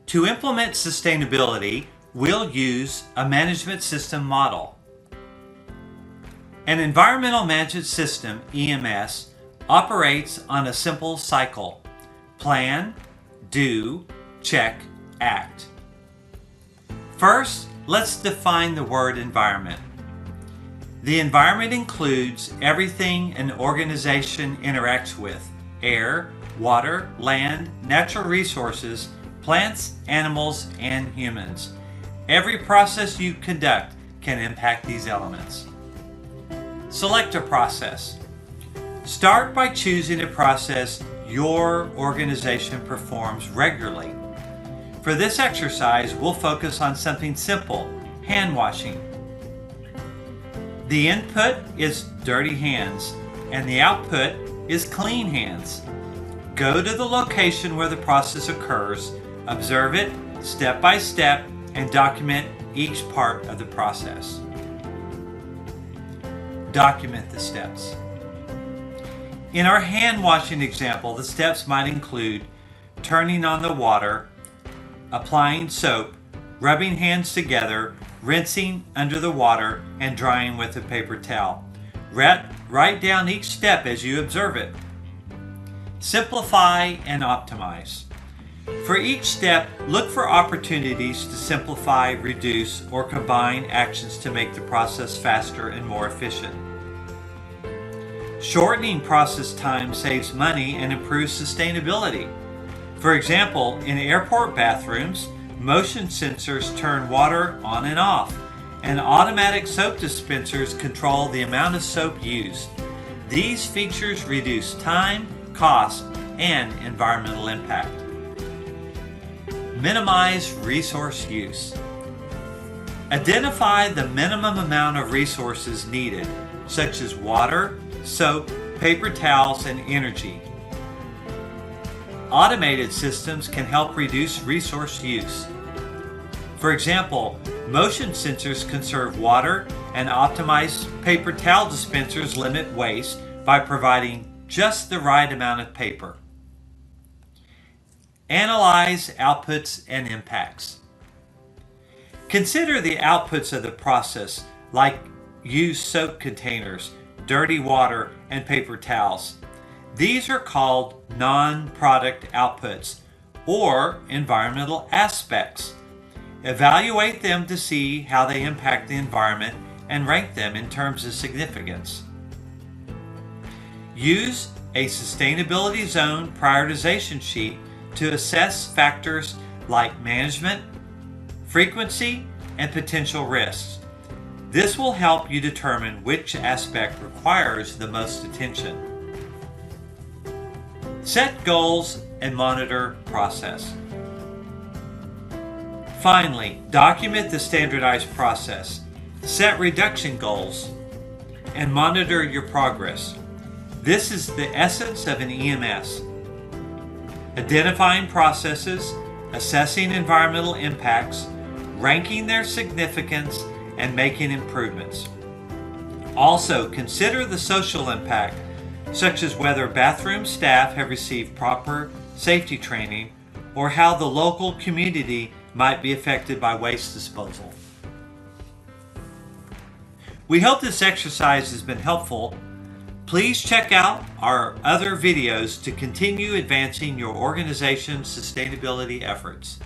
To implement sustainability, we'll use a management system model. An environmental management system, EMS, operates on a simple cycle: plan, do, check, act. First, let's define the word environment. The environment includes everything an organization interacts with: air, water, land, natural resources, plants, animals, and humans. Every process you conduct can impact these elements. Select a process. Start by choosing a process your organization performs regularly. For this exercise, we'll focus on something simple: hand washing. The input is dirty hands, and the output is clean hands. Go to the location where the process occurs, observe it step by step, and document each part of the process. Document the steps. In our hand washing example, the steps might include turning on the water, applying soap, rubbing hands together, rinsing under the water, and drying with a paper towel. Write down each step as you observe it. Simplify and optimize. For each step, look for opportunities to simplify, reduce, or combine actions to make the process faster and more efficient. Shortening process time saves money and improves sustainability. For example, in airport bathrooms, motion sensors turn water on and off, and automatic soap dispensers control the amount of soap used. These features reduce time, cost, and environmental impact. Minimize resource use. Identify the minimum amount of resources needed, such as water, soap, paper towels, and energy. Automated systems can help reduce resource use. For example, motion sensors conserve water, and optimized paper towel dispensers limit waste by providing just the right amount of paper. Analyze outputs and impacts. Consider the outputs of the process, like used soap containers, dirty water, and paper towels. These are called non-product outputs, or environmental aspects. Evaluate them to see how they impact the environment and rank them in terms of significance. Use a sustainability zone prioritization sheet to assess factors like management, frequency, and potential risks. This will help you determine which aspect requires the most attention. Set goals and monitor process. Finally, document the standardized process. Set reduction goals and monitor your progress. This is the essence of an EMS. Identifying processes, assessing environmental impacts, ranking their significance, and making improvements. Also, consider the social impact, such as whether bathroom staff have received proper safety training or how the local community might be affected by waste disposal. We hope this exercise has been helpful. Please check out our other videos to continue advancing your organization's sustainability efforts.